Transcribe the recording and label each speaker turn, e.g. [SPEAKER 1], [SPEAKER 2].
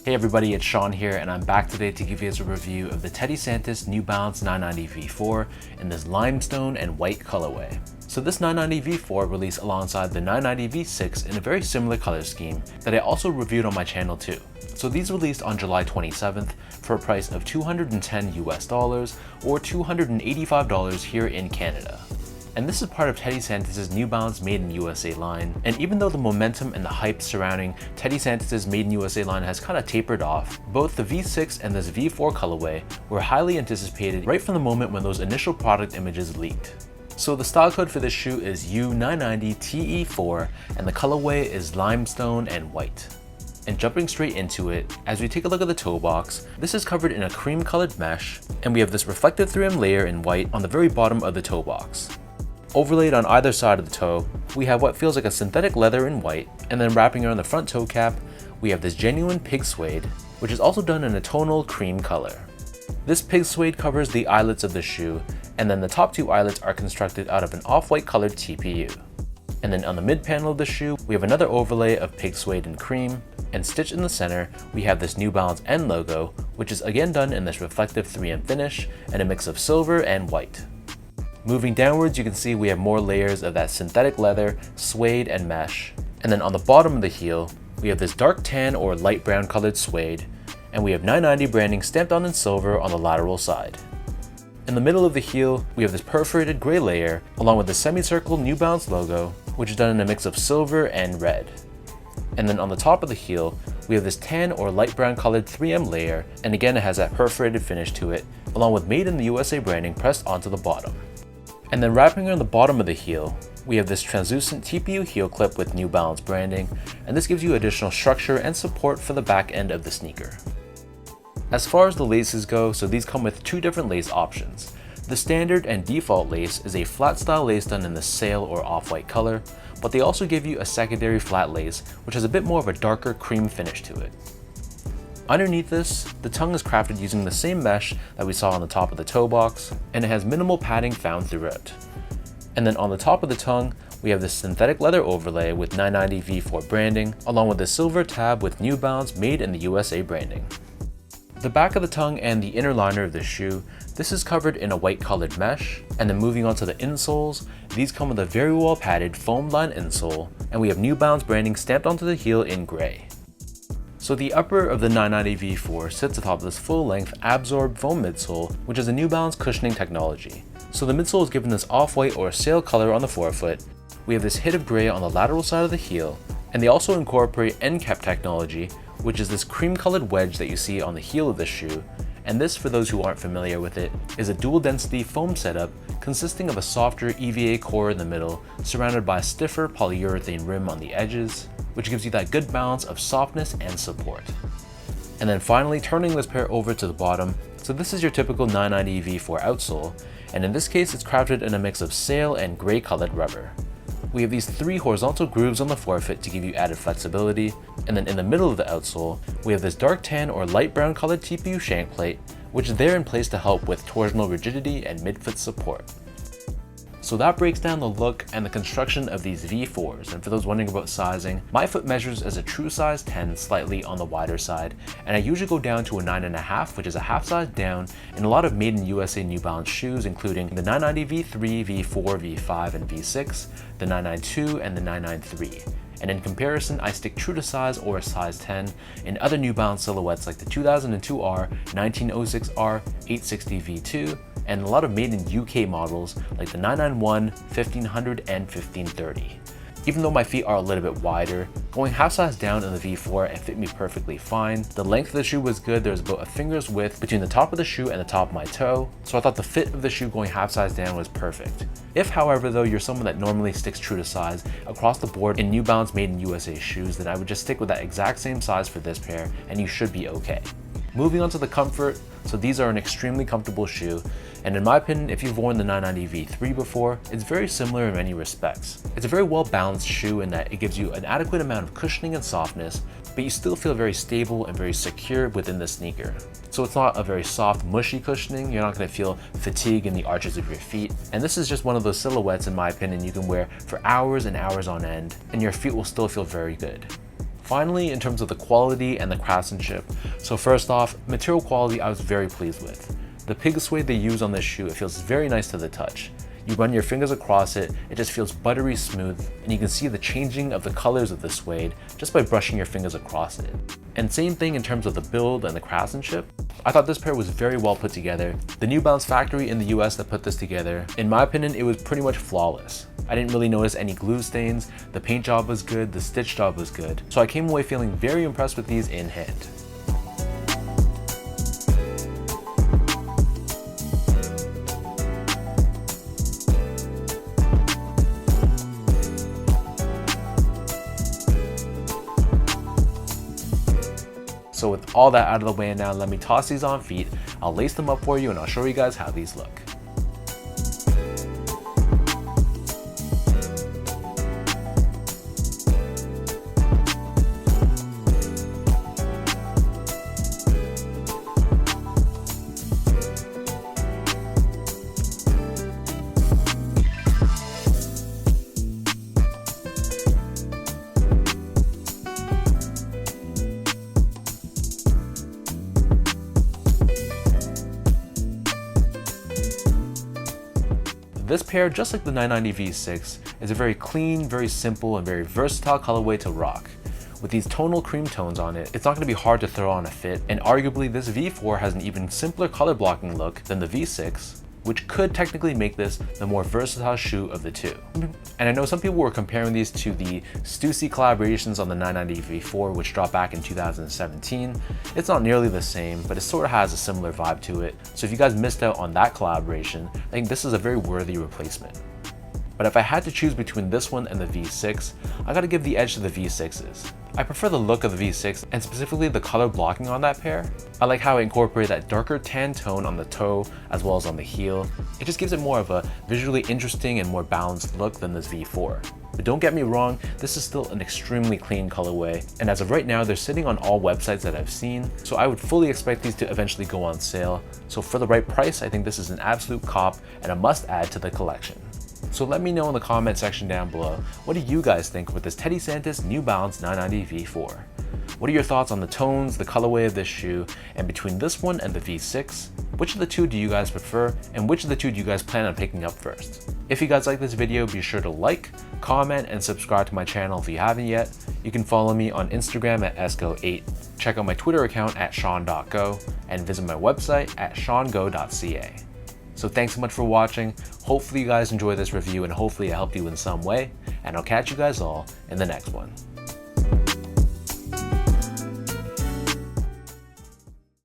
[SPEAKER 1] Hey everybody, it's Sean here, and I'm back today to give you guys a review of the Teddy Santis New Balance 990 V4 in this limestone and white colorway. So this 990 V4 released alongside the 990 V6 in a very similar color scheme that I also reviewed on my channel too. So these released on July 27th for a price of $210 US or $285 here in Canada. And this is part of Teddy Santis' New Balance Made in USA line, and even though the momentum and the hype surrounding Teddy Santis' Made in USA line has kind of tapered off, both the V6 and this V4 colorway were highly anticipated right from the moment when those initial product images leaked. So the style code for this shoe is U990TE4 and the colorway is limestone and white. And jumping straight into it, as we take a look at the toe box, this is covered in a cream colored mesh, and we have this reflective 3M layer in white on the very bottom of the toe box. Overlaid on either side of the toe, we have what feels like a synthetic leather in white, and then wrapping around the front toe cap, we have this genuine pig suede, which is also done in a tonal cream color. This pig suede covers the eyelets of the shoe, and then the top two eyelets are constructed out of an off-white colored TPU. And then on the mid panel of the shoe, we have another overlay of pig suede and cream, and stitched in the center, we have this New Balance N logo, which is again done in this reflective 3M finish and a mix of silver and white. Moving downwards, you can see we have more layers of that synthetic leather, suede, and mesh. And then on the bottom of the heel, we have this dark tan or light brown colored suede, and we have 990 branding stamped on in silver on the lateral side. In the middle of the heel, we have this perforated gray layer, along with the semicircle New Balance logo, which is done in a mix of silver and red. And then on the top of the heel, we have this tan or light brown colored 3M layer, and again it has that perforated finish to it, along with Made in the USA branding pressed onto the bottom. And then wrapping around the bottom of the heel, we have this translucent TPU heel clip with New Balance branding, and this gives you additional structure and support for the back end of the sneaker. As far as the laces go, so these come with two different lace options. The standard and default lace is a flat style lace done in the sail or off-white color, but they also give you a secondary flat lace, which has a bit more of a darker cream finish to it. Underneath this, the tongue is crafted using the same mesh that we saw on the top of the toe box, and it has minimal padding found throughout. And then on the top of the tongue, we have this synthetic leather overlay with 990 V4 branding, along with a silver tab with New Balance Made in the USA branding. The back of the tongue and the inner liner of the shoe, this is covered in a white colored mesh, and then moving on to the insoles, these come with a very well padded foam lined insole, and we have New Balance branding stamped onto the heel in gray. So the upper of the 990 V4 sits atop this full-length absorbed foam midsole, which is a New Balance cushioning technology. So the midsole is given this off-white or sail color on the forefoot, we have this hit of gray on the lateral side of the heel, and they also incorporate end cap technology, which is this cream-colored wedge that you see on the heel of the shoe, and this, for those who aren't familiar with it, is a dual-density foam setup consisting of a softer EVA core in the middle, surrounded by a stiffer polyurethane rim on the edges, which gives you that good balance of softness and support. And then finally, turning this pair over to the bottom, so this is your typical 990 V4 outsole, and in this case it's crafted in a mix of sail and gray colored rubber. We have these three horizontal grooves on the forefoot to give you added flexibility, and then in the middle of the outsole, we have this dark tan or light brown colored TPU shank plate, which is there in place to help with torsional rigidity and midfoot support. So that breaks down the look and the construction of these V4s, and for those wondering about sizing, my foot measures as a true size 10, slightly on the wider side, and I usually go down to a 9.5, which is a half size down in a lot of Made in USA New Balance shoes, including the 990 V3, V4, V5, and V6, the 992, and the 993. And in comparison, I stick true to size or a size 10 in other New Balance silhouettes like the 2002R, 1906R, 860 V2, and a lot of Made in UK models like the 991, 1500, and 1530. Even though my feet are a little bit wider, going half size down in the V4 it fit me perfectly fine. The length of the shoe was good, there was about a finger's width between the top of the shoe and the top of my toe, so I thought the fit of the shoe going half size down was perfect. If, however, though, you're someone that normally sticks true to size across the board in New Balance Made in USA shoes, then I would just stick with that exact same size for this pair and you should be okay. Moving on to the comfort, so these are an extremely comfortable shoe, and in my opinion, if you've worn the 990 V3 before, it's very similar in many respects. It's a very well balanced shoe in that it gives you an adequate amount of cushioning and softness, but you still feel very stable and very secure within the sneaker. So it's not a very soft, mushy cushioning, you're not going to feel fatigue in the arches of your feet, and this is just one of those silhouettes, in my opinion, you can wear for hours and hours on end, and your feet will still feel very good. Finally, in terms of the quality and the craftsmanship, so first off, material quality I was very pleased with. The pig suede they use on this shoe, it feels very nice to the touch. You run your fingers across it, it just feels buttery smooth, and you can see the changing of the colors of the suede just by brushing your fingers across it. And same thing in terms of the build and the craftsmanship. I thought this pair was very well put together. The New Balance factory in the US that put this together, in my opinion, it was pretty much flawless. I didn't really notice any glue stains, the paint job was good, the stitch job was good, so I came away feeling very impressed with these in hand. So with all that out of the way now, let me toss these on feet. I'll lace them up for you and I'll show you guys how these look. This pair, just like the 990 V6, is a very clean, very simple, and very versatile colorway to rock. With these tonal cream tones on it, it's not going to be hard to throw on a fit, and arguably this V4 has an even simpler color blocking look than the V6, which could technically make this the more versatile shoe of the two. And I know some people were comparing these to the Stussy collaborations on the 990 V4, which dropped back in 2017. It's not nearly the same, but it sort of has a similar vibe to it. So if you guys missed out on that collaboration, I think this is a very worthy replacement. But if I had to choose between this one and the V6, I gotta give the edge to the V6s. I prefer the look of the V6 and specifically the color blocking on that pair. I like how it incorporated that darker tan tone on the toe as well as on the heel. It just gives it more of a visually interesting and more balanced look than this V4. But don't get me wrong, this is still an extremely clean colorway, and as of right now, they're sitting on all websites that I've seen, so I would fully expect these to eventually go on sale. So for the right price, I think this is an absolute cop and a must add to the collection. So let me know in the comment section down below, what do you guys think with this Teddy Santis New Balance 990 V4? What are your thoughts on the tones, the colorway of this shoe, and between this one and the V6, which of the two do you guys prefer, and which of the two do you guys plan on picking up first? If you guys like this video, be sure to like, comment, and subscribe to my channel if you haven't yet. You can follow me on Instagram at esco8, check out my Twitter account at sean.go, and visit my website at seango.ca. So thanks so much for watching. Hopefully you guys enjoyed this review and hopefully it helped you in some way. And I'll catch you guys all in the next one.